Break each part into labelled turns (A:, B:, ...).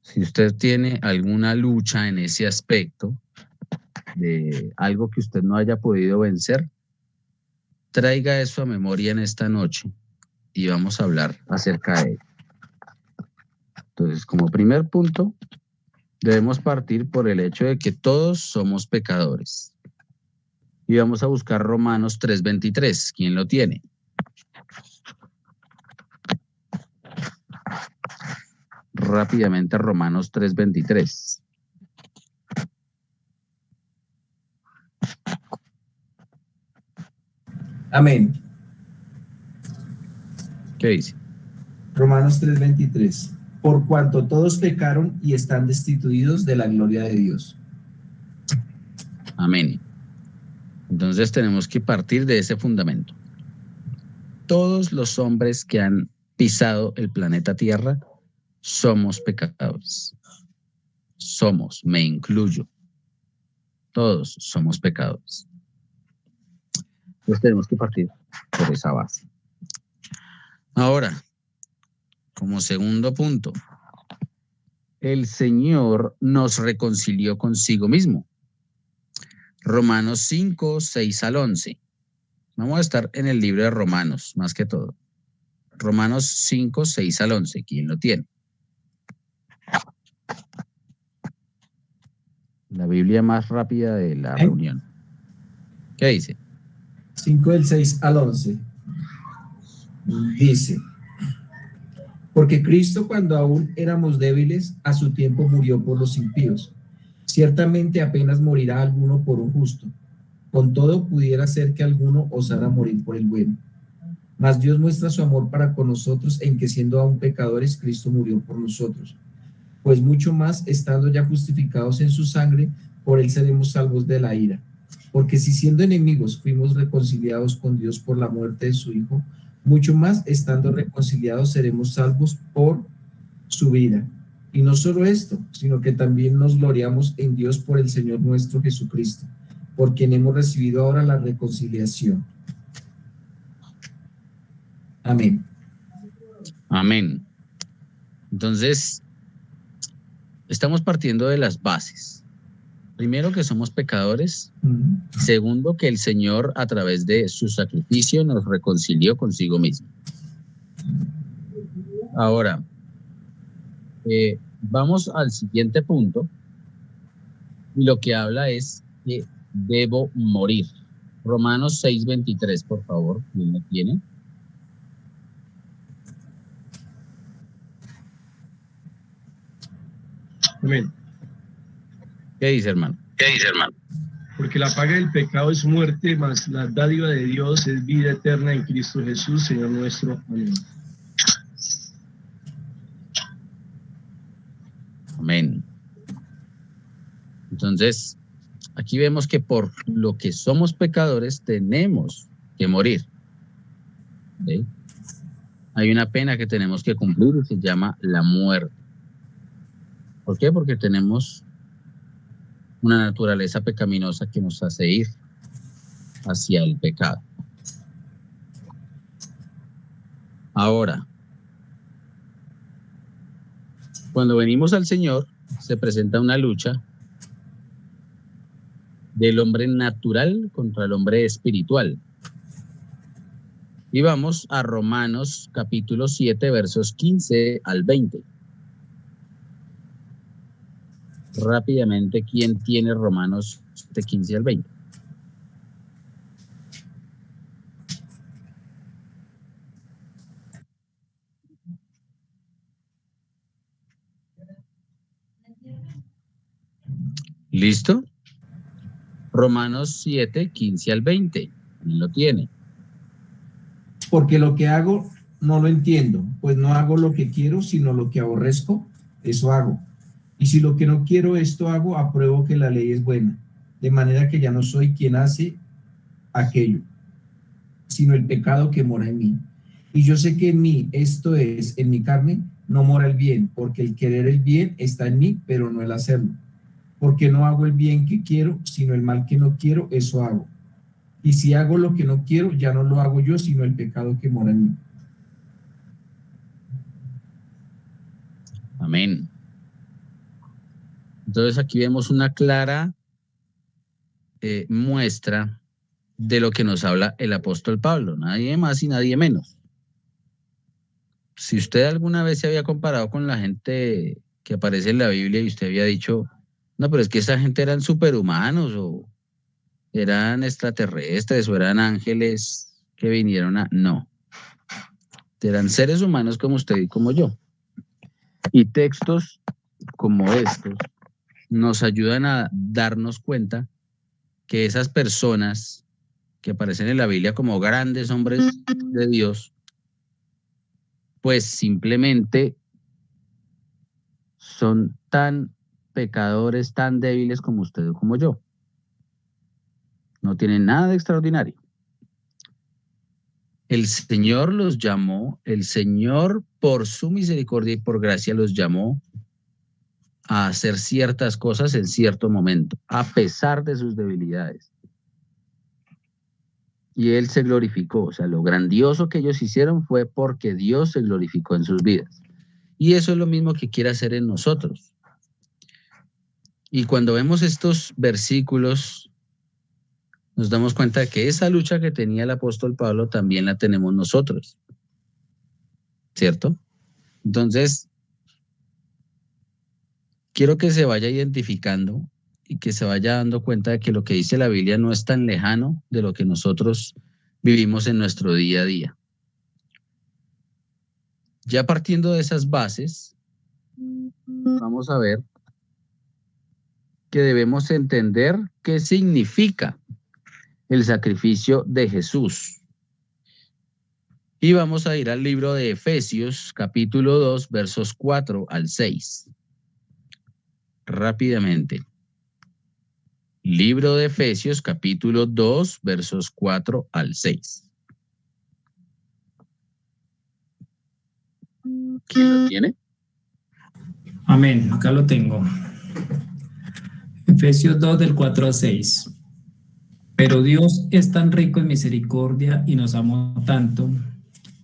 A: Si usted tiene alguna lucha en ese aspecto, de algo que usted no haya podido vencer, traiga eso a memoria en esta noche y vamos a hablar acerca de ello. Entonces, como primer punto, debemos partir por el hecho de que todos somos pecadores. Y vamos a buscar Romanos 3:23. ¿Quién lo tiene? Rápidamente, Romanos 3:23.
B: Amén.
A: ¿Qué dice?
B: Romanos 3:23. Por cuanto todos pecaron y están destituidos de la gloria de Dios.
A: Amén. Entonces tenemos que partir de ese fundamento. Todos los hombres que han pisado el planeta Tierra somos pecadores. Somos, me incluyo. Todos somos pecadores. Entonces tenemos que partir por esa base. Ahora, como segundo punto, el Señor nos reconcilió consigo mismo. Romanos 5, 6 al 11. Vamos a estar en el libro de Romanos, más que todo. Romanos 5, 6 al 11. ¿Quién lo tiene? La Biblia más rápida de la reunión. ¿Qué dice?
B: 5 del 6 al 11. Dice: porque Cristo, cuando aún éramos débiles, a su tiempo murió por los impíos. Ciertamente apenas morirá alguno por un justo. Con todo, pudiera ser que alguno osara morir por el bueno. Mas Dios muestra su amor para con nosotros en que, siendo aún pecadores, Cristo murió por nosotros. Pues mucho más, estando ya justificados en su sangre, por él seremos salvos de la ira. Porque si siendo enemigos fuimos reconciliados con Dios por la muerte de su Hijo, mucho más, estando reconciliados, seremos salvos por su vida. Y no solo esto, sino que también nos gloriamos en Dios por el Señor nuestro Jesucristo, por quien hemos recibido ahora la reconciliación. Amén.
A: Amén. Entonces, estamos partiendo de las bases. Primero, que somos pecadores. Segundo, que el Señor, a través de su sacrificio, nos reconcilió consigo mismo. Ahora, vamos al siguiente punto. Y lo que habla es que debo morir. Romanos 6:23, por favor. ¿Quién lo tiene?
C: Amén.
A: ¿Qué dice, hermano?
C: Porque la paga del pecado es muerte, mas la dádiva de Dios es vida eterna en Cristo Jesús, Señor nuestro. Amén.
A: Amén. Entonces, aquí vemos que por lo que somos pecadores tenemos que morir. ¿Sí? Hay una pena que tenemos que cumplir y se llama la muerte. ¿Por qué? Porque tenemos una naturaleza pecaminosa que nos hace ir hacia el pecado. Ahora, cuando venimos al Señor, se presenta una lucha del hombre natural contra el hombre espiritual. Y vamos a Romanos capítulo 7, versos 15 al 20. Rápidamente, ¿quién tiene Romanos 7, 15 al 20? ¿Listo? Romanos 7, 15 al 20. ¿Quién lo tiene?
B: Porque lo que hago no lo entiendo, pues no hago lo que quiero, sino lo que aborrezco, eso hago. Y si lo que no quiero, esto hago, apruebo que la ley es buena, de manera que ya no soy quien hace aquello, sino el pecado que mora en mí. Y yo sé que en mí, esto es, en mi carne, no mora el bien, porque el querer el bien está en mí, pero no el hacerlo. Porque no hago el bien que quiero, sino el mal que no quiero, eso hago. Y si hago lo que no quiero, ya no lo hago yo, sino el pecado que mora en mí.
A: Amén. Entonces aquí vemos una clara muestra de lo que nos habla el apóstol Pablo, nadie más y nadie menos. Si usted alguna vez se había comparado con la gente que aparece en la Biblia y usted había dicho, no, pero es que esa gente eran superhumanos o eran extraterrestres o eran ángeles que vinieron a... No, eran seres humanos como usted y como yo. Y textos como estos nos ayudan a darnos cuenta que esas personas que aparecen en la Biblia como grandes hombres de Dios, pues simplemente son tan pecadores, tan débiles como usted o como yo. No tienen nada de extraordinario. El Señor los llamó, el Señor por su misericordia y por gracia los llamó a hacer ciertas cosas en cierto momento, a pesar de sus debilidades. Y Él se glorificó, o sea, lo grandioso que ellos hicieron fue porque Dios se glorificó en sus vidas. Y eso es lo mismo que quiere hacer en nosotros. Y cuando vemos estos versículos, nos damos cuenta de que esa lucha que tenía el apóstol Pablo también la tenemos nosotros, ¿cierto? Entonces, quiero que se vaya identificando y que se vaya dando cuenta de que lo que dice la Biblia no es tan lejano de lo que nosotros vivimos en nuestro día a día. Ya partiendo de esas bases, vamos a ver que debemos entender qué significa el sacrificio de Jesús. Y vamos a ir al libro de Efesios, capítulo 2, versos 4 al 6. Rápidamente. Libro de Efesios, capítulo 2, versos 4 al 6. ¿Quién lo tiene?
D: Amén, acá lo tengo. Efesios 2 del 4 al 6. Pero Dios es tan rico en misericordia y nos amó tanto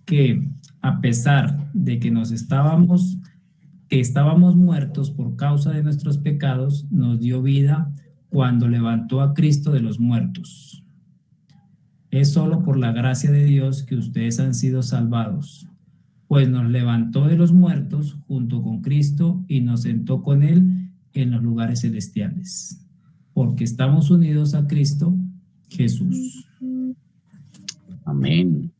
D: que a pesar de que estábamos muertos por causa de nuestros pecados, nos dio vida cuando levantó a Cristo de los muertos. Es solo por la gracia de Dios que ustedes han sido salvados, pues nos levantó de los muertos junto con Cristo y nos sentó con Él en los lugares celestiales, porque estamos unidos a Cristo Jesús.
A: Amén.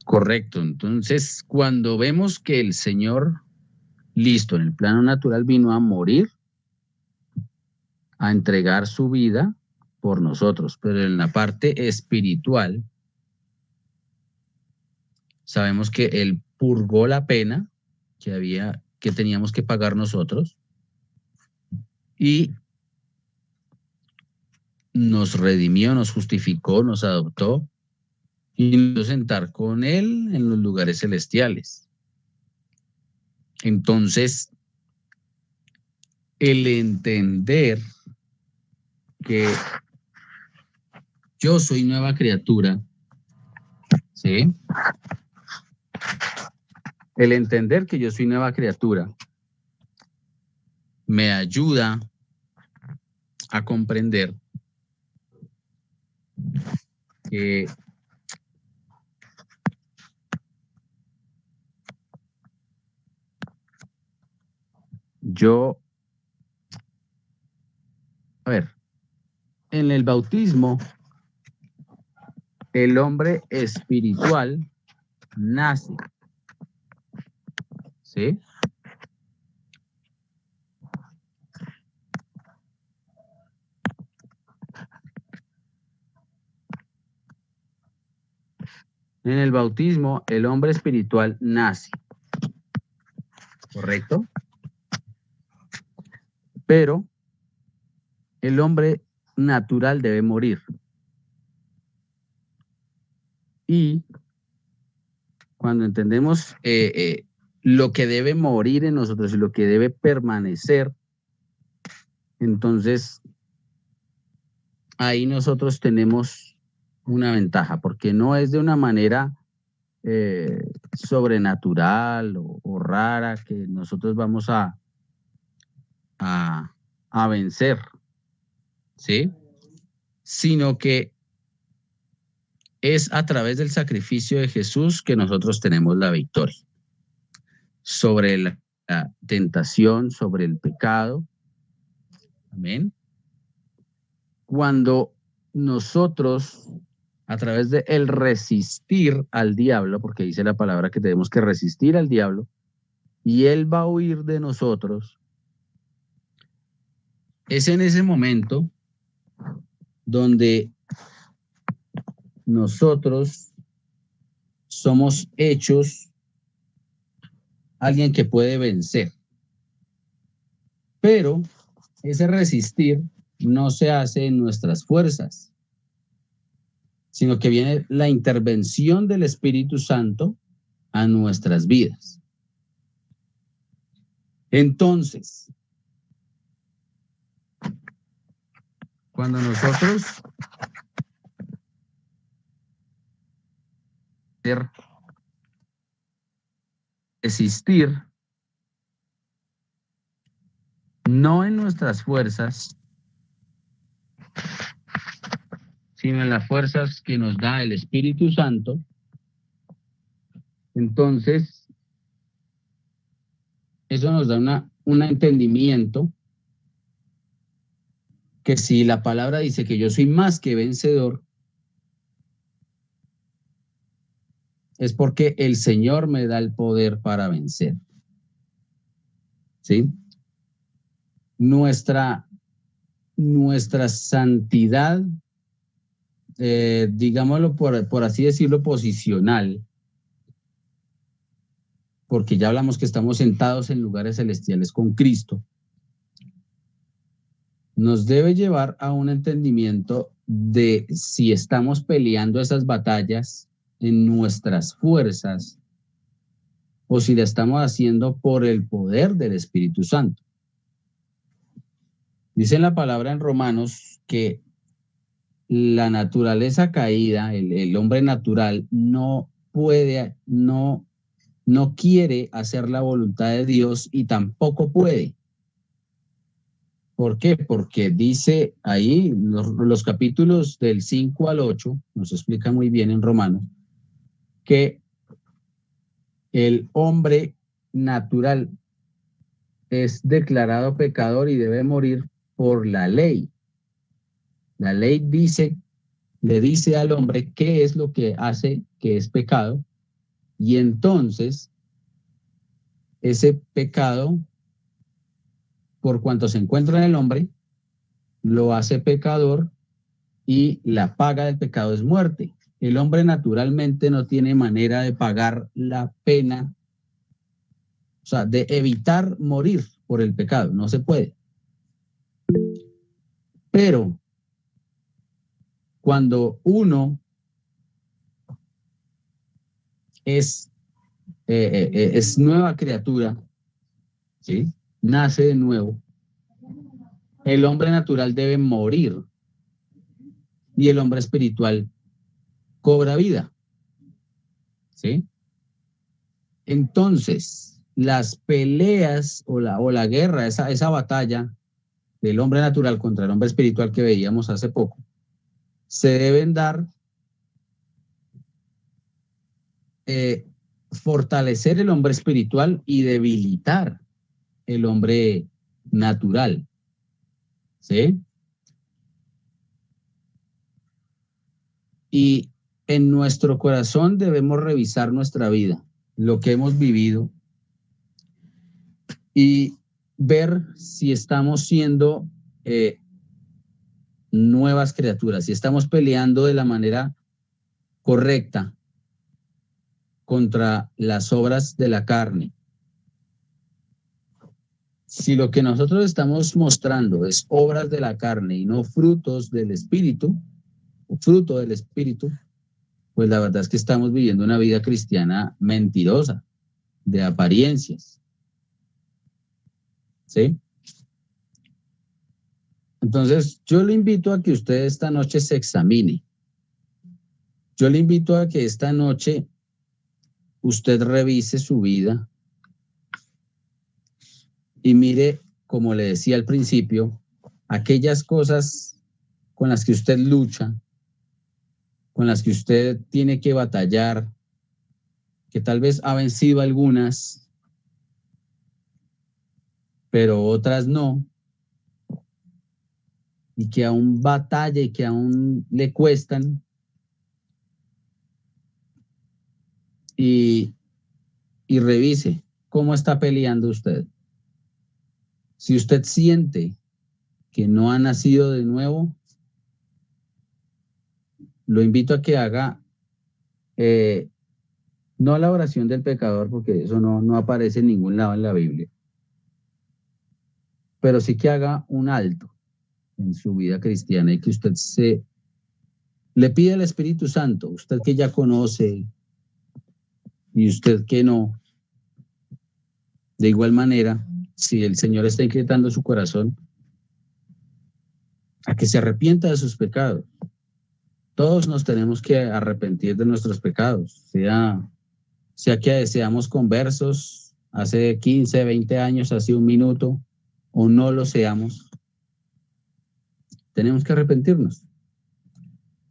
A: Correcto. Entonces, cuando vemos que el Señor, listo, en el plano natural vino a morir, a entregar su vida por nosotros, pero en la parte espiritual, sabemos que Él purgó la pena que teníamos que pagar nosotros y nos redimió, nos justificó, nos adoptó y nos dio sentar con Él en los lugares celestiales. Entonces, el entender que yo soy nueva criatura, ¿sí? El entender que yo soy nueva criatura me ayuda a comprender que yo, en el bautismo, el hombre espiritual nace, ¿sí? En el bautismo, el hombre espiritual nace, ¿correcto? Pero el hombre natural debe morir. Y cuando entendemos lo que debe morir en nosotros y lo que debe permanecer, entonces ahí nosotros tenemos una ventaja, porque no es de una manera sobrenatural o rara que nosotros vamos a a vencer, ¿sí? Sino que es a través del sacrificio de Jesús que nosotros tenemos la victoria sobre la tentación, sobre el pecado. Amén. Cuando nosotros, a través de el resistir al diablo, porque dice la palabra que tenemos que resistir al diablo, y él va a huir de nosotros, es en ese momento donde nosotros somos hechos alguien que puede vencer. Pero ese resistir no se hace en nuestras fuerzas, sino que viene la intervención del Espíritu Santo a nuestras vidas. Entonces, cuando nosotros resistir, no en nuestras fuerzas, sino en las fuerzas que nos da el Espíritu Santo, entonces eso nos da un entendimiento que si la palabra dice que yo soy más que vencedor, es porque el Señor me da el poder para vencer. ¿Sí? Nuestra santidad, digámoslo por así decirlo, posicional, porque ya hablamos que estamos sentados en lugares celestiales con Cristo, nos debe llevar a un entendimiento de si estamos peleando esas batallas en nuestras fuerzas o si la estamos haciendo por el poder del Espíritu Santo. Dice la palabra en Romanos que la naturaleza caída, el hombre natural, no puede, no quiere hacer la voluntad de Dios y tampoco puede. ¿Por qué? Porque dice ahí, los capítulos del 5 al 8, nos explica muy bien en Romanos, que el hombre natural es declarado pecador y debe morir por la ley. La ley le dice al hombre qué es lo que hace que es pecado, y entonces ese pecado, por cuanto se encuentra en el hombre, lo hace pecador y la paga del pecado es muerte. El hombre naturalmente no tiene manera de pagar la pena, o sea, de evitar morir por el pecado, no se puede. Pero cuando uno es nueva criatura, ¿sí? Nace de nuevo, el hombre natural debe morir y el hombre espiritual cobra vida, ¿sí? Entonces, las peleas o la guerra, esa batalla del hombre natural contra el hombre espiritual que veíamos hace poco, se deben dar fortalecer el hombre espiritual y debilitar el hombre natural, ¿sí? Y en nuestro corazón debemos revisar nuestra vida, lo que hemos vivido, y ver si estamos siendo nuevas criaturas, si estamos peleando de la manera correcta contra las obras de la carne. Si lo que nosotros estamos mostrando es obras de la carne y no frutos del Espíritu, o fruto del Espíritu, pues la verdad es que estamos viviendo una vida cristiana mentirosa, de apariencias. ¿Sí? Entonces, yo le invito a que usted esta noche se examine. Yo le invito a que esta noche usted revise su vida y mire como le decía al principio, aquellas cosas con las que usted lucha, con las que usted tiene que batallar, que tal vez ha vencido algunas, pero otras no, y que aún batalla y que aún le cuestan, y revise cómo está peleando usted. Si usted siente que no ha nacido de nuevo, lo invito a que haga no la oración del pecador, porque eso no aparece en ningún lado en la Biblia, pero sí que haga un alto en su vida cristiana y que usted le pida al Espíritu Santo, usted que ya conoce y usted que no. De igual manera, si el Señor está inquietando su corazón, a que se arrepienta de sus pecados. Todos nos tenemos que arrepentir de nuestros pecados, sea que seamos conversos hace 15, 20 años, hace un minuto, o no lo seamos. Tenemos que arrepentirnos.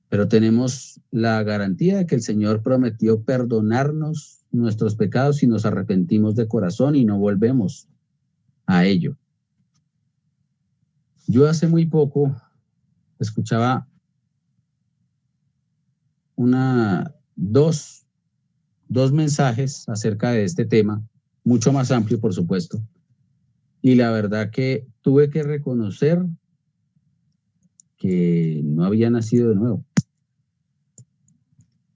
A: Pero tenemos la garantía de que el Señor prometió perdonarnos nuestros pecados si nos arrepentimos de corazón y no volvemos a ello. Yo hace muy poco escuchaba dos mensajes acerca de este tema, mucho más amplio, por supuesto, y la verdad que tuve que reconocer que no había nacido de nuevo.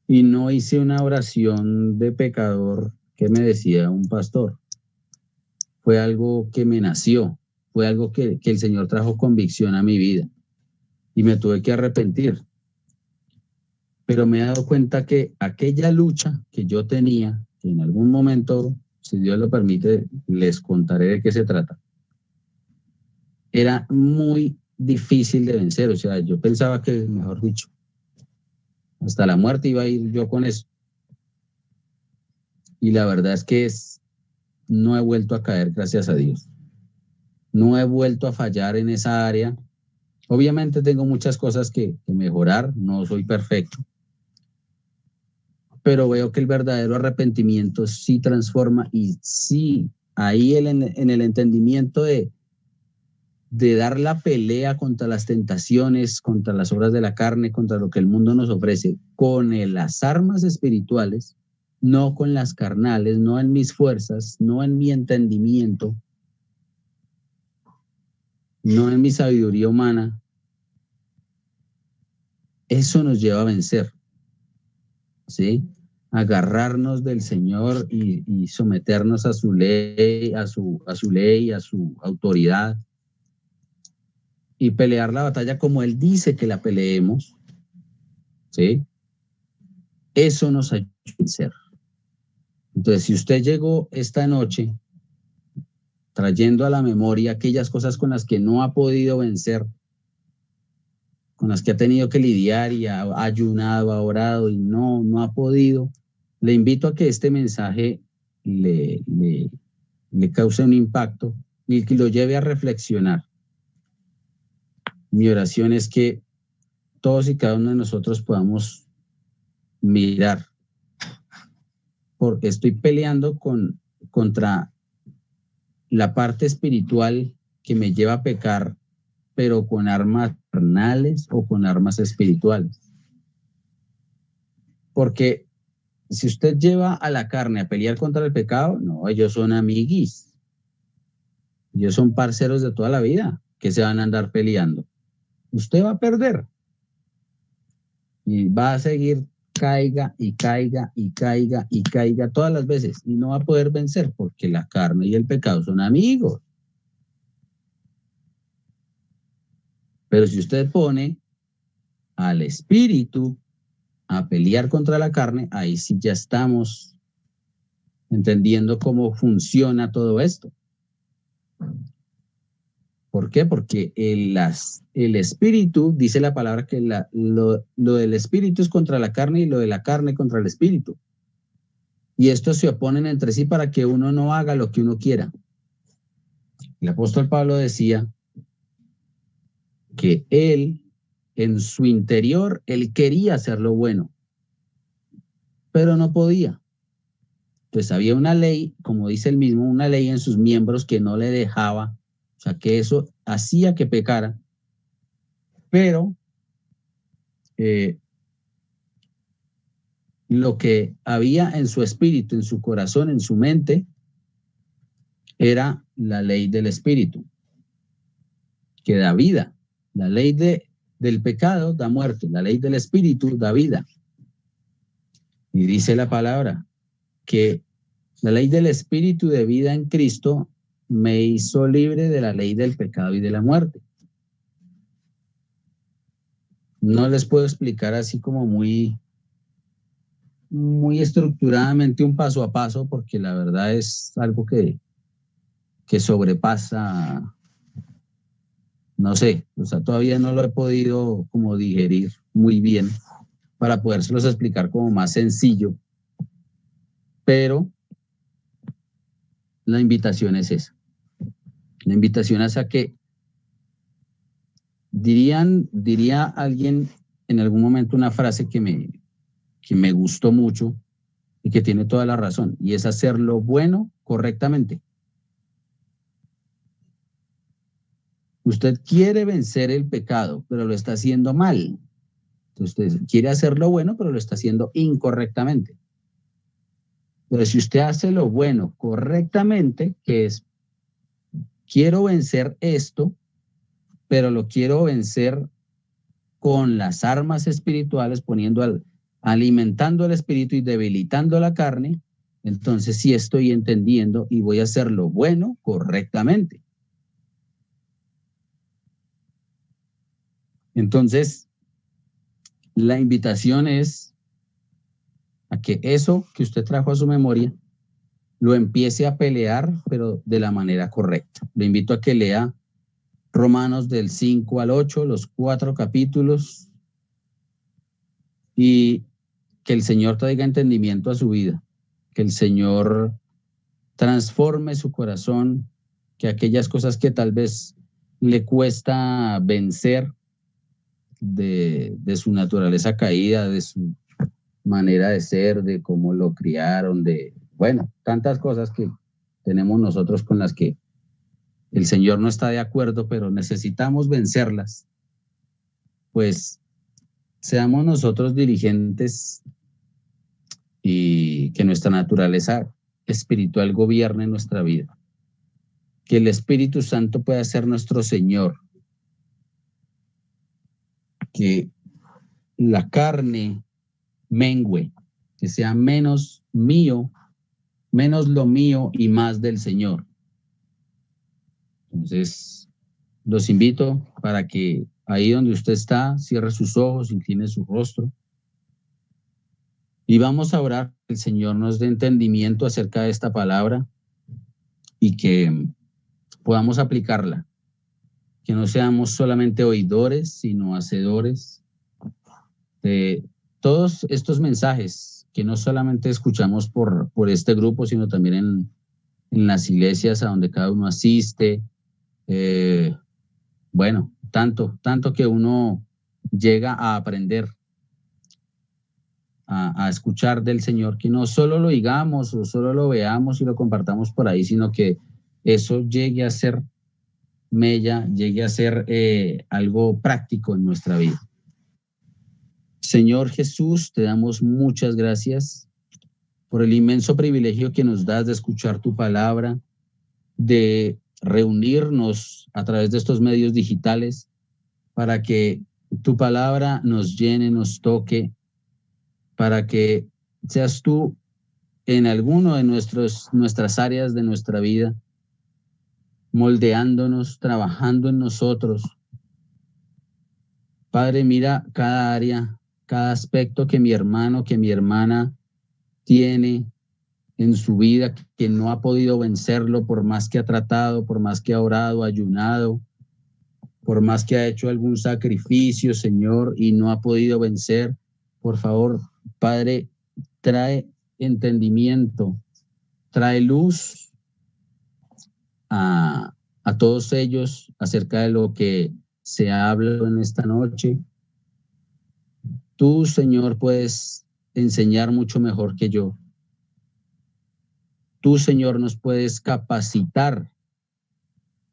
A: Y no hice una oración de pecador que me decía un pastor. Fue algo que me nació, fue algo que el Señor trajo convicción a mi vida y me tuve que arrepentir. Pero me he dado cuenta que aquella lucha que yo tenía, que en algún momento, si Dios lo permite, les contaré de qué se trata, era muy difícil de vencer. O sea, yo pensaba que, mejor dicho, hasta la muerte iba a ir yo con eso. Y la verdad es que no he vuelto a caer, gracias a Dios. No he vuelto a fallar en esa área. Obviamente tengo muchas cosas que mejorar, no soy perfecto. Pero veo que el verdadero arrepentimiento sí transforma y sí, ahí en el entendimiento de dar la pelea contra las tentaciones, contra las obras de la carne, contra lo que el mundo nos ofrece, con las armas espirituales, no con las carnales, no en mis fuerzas, no en mi entendimiento, no en mi sabiduría humana. Eso nos lleva a vencer, ¿sí? Agarrarnos del Señor y someternos a su ley, a su ley, a su autoridad, y pelear la batalla como Él dice que la peleemos, ¿sí? Eso nos ayuda a vencer. Entonces, si usted llegó esta noche trayendo a la memoria aquellas cosas con las que no ha podido vencer, con las que ha tenido que lidiar y ha ayunado, ha orado y no ha podido, le invito a que este mensaje le cause un impacto y que lo lleve a reflexionar. Mi oración es que todos y cada uno de nosotros podamos mirar, porque estoy peleando contra la parte espiritual que me lleva a pecar, pero con armas carnales o con armas espirituales. Porque si usted lleva a la carne a pelear contra el pecado, no, ellos son amiguis. Ellos son parceros de toda la vida que se van a andar peleando. Usted va a perder. Y va a seguir caiga y caiga y caiga y caiga todas las veces. Y no va a poder vencer porque la carne y el pecado son amigos. Pero si usted pone al espíritu a pelear contra la carne, ahí sí ya estamos entendiendo cómo funciona todo esto. ¿Por qué? Porque el espíritu, dice la palabra que lo del espíritu es contra la carne y lo de la carne contra el espíritu. Y estos se oponen entre sí para que uno no haga lo que uno quiera. El apóstol Pablo decía que él, en su interior, él quería hacer lo bueno, pero no podía. Pues había una ley, como dice él mismo, una ley en sus miembros que no le dejaba, o sea, que eso hacía que pecara, pero lo que había en su espíritu, en su corazón, en su mente, era la ley del espíritu, que da vida. La ley del pecado da muerte, la ley del espíritu da vida. Y dice la palabra que la ley del espíritu de vida en Cristo me hizo libre de la ley del pecado y de la muerte. No les puedo explicar así como muy estructuradamente un paso a paso, porque la verdad es algo que sobrepasa, no sé, o sea, todavía no lo he podido como digerir muy bien para podérselos explicar como más sencillo, pero la invitación es esa. La invitación es a que diría alguien en algún momento una frase que me gustó mucho y que tiene toda la razón, y es hacer lo bueno correctamente. Usted quiere vencer el pecado, pero lo está haciendo mal. Entonces, usted quiere hacer lo bueno, pero lo está haciendo incorrectamente. Pero si usted hace lo bueno correctamente, que es, quiero vencer esto, pero lo quiero vencer con las armas espirituales, alimentando el espíritu y debilitando la carne, entonces sí estoy entendiendo y voy a hacer lo bueno correctamente. Entonces, la invitación es a que eso que usted trajo a su memoria lo empiece a pelear, pero de la manera correcta. Le invito a que lea Romanos del 5 al 8, los 4 capítulos, y que el Señor traiga entendimiento a su vida, que el Señor transforme su corazón, que aquellas cosas que tal vez le cuesta vencer de su naturaleza caída, de su manera de ser, de cómo lo criaron, bueno, tantas cosas que tenemos nosotros con las que el Señor no está de acuerdo, pero necesitamos vencerlas, pues seamos nosotros dirigentes y que nuestra naturaleza espiritual gobierne nuestra vida. Que el Espíritu Santo pueda ser nuestro Señor. Que la carne mengüe, que sea menos mío, menos lo mío y más del Señor. Entonces, los invito para que ahí donde usted está, cierre sus ojos, incline su rostro. Y vamos a orar que el Señor nos dé entendimiento acerca de esta palabra y que podamos aplicarla. Que no seamos solamente oidores, sino hacedores de todos estos mensajes que no solamente escuchamos por este grupo, sino también en las iglesias a donde cada uno asiste. Bueno, tanto que uno llega a aprender, a escuchar del Señor, que no solo lo digamos o solo lo veamos y lo compartamos por ahí, sino que eso llegue a ser mella, llegue a ser algo práctico en nuestra vida. Señor Jesús, te damos muchas gracias por el inmenso privilegio que nos das de escuchar tu palabra, de reunirnos a través de estos medios digitales para que tu palabra nos llene, nos toque, para que seas tú en alguno de nuestras áreas de nuestra vida, moldeándonos, trabajando en nosotros. Padre, mira cada área, cada aspecto que mi hermano, que mi hermana tiene en su vida, que no ha podido vencerlo por más que ha tratado, por más que ha orado, ayunado, por más que ha hecho algún sacrificio, Señor, y no ha podido vencer. Por favor, Padre, trae entendimiento, trae luz a todos ellos acerca de lo que se ha hablado en esta noche. Tú, Señor, puedes enseñar mucho mejor que yo. Tú, Señor, nos puedes capacitar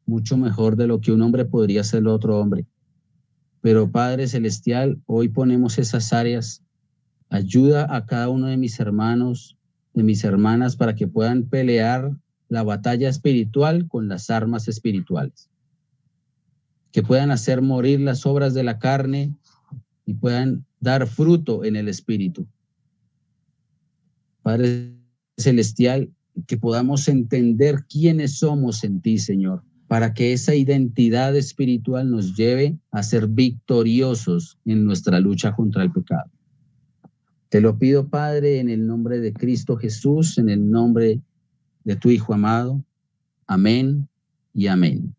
A: mucho mejor de lo que un hombre podría hacer otro hombre. Pero Padre Celestial, hoy ponemos esas áreas. Ayuda a cada uno de mis hermanos, de mis hermanas, para que puedan pelear la batalla espiritual con las armas espirituales. Que puedan hacer morir las obras de la carne y puedan dar fruto en el Espíritu. Padre Celestial, que podamos entender quiénes somos en ti, Señor, para que esa identidad espiritual nos lleve a ser victoriosos en nuestra lucha contra el pecado. Te lo pido, Padre, en el nombre de Cristo Jesús, en el nombre de tu Hijo amado. Amén y amén.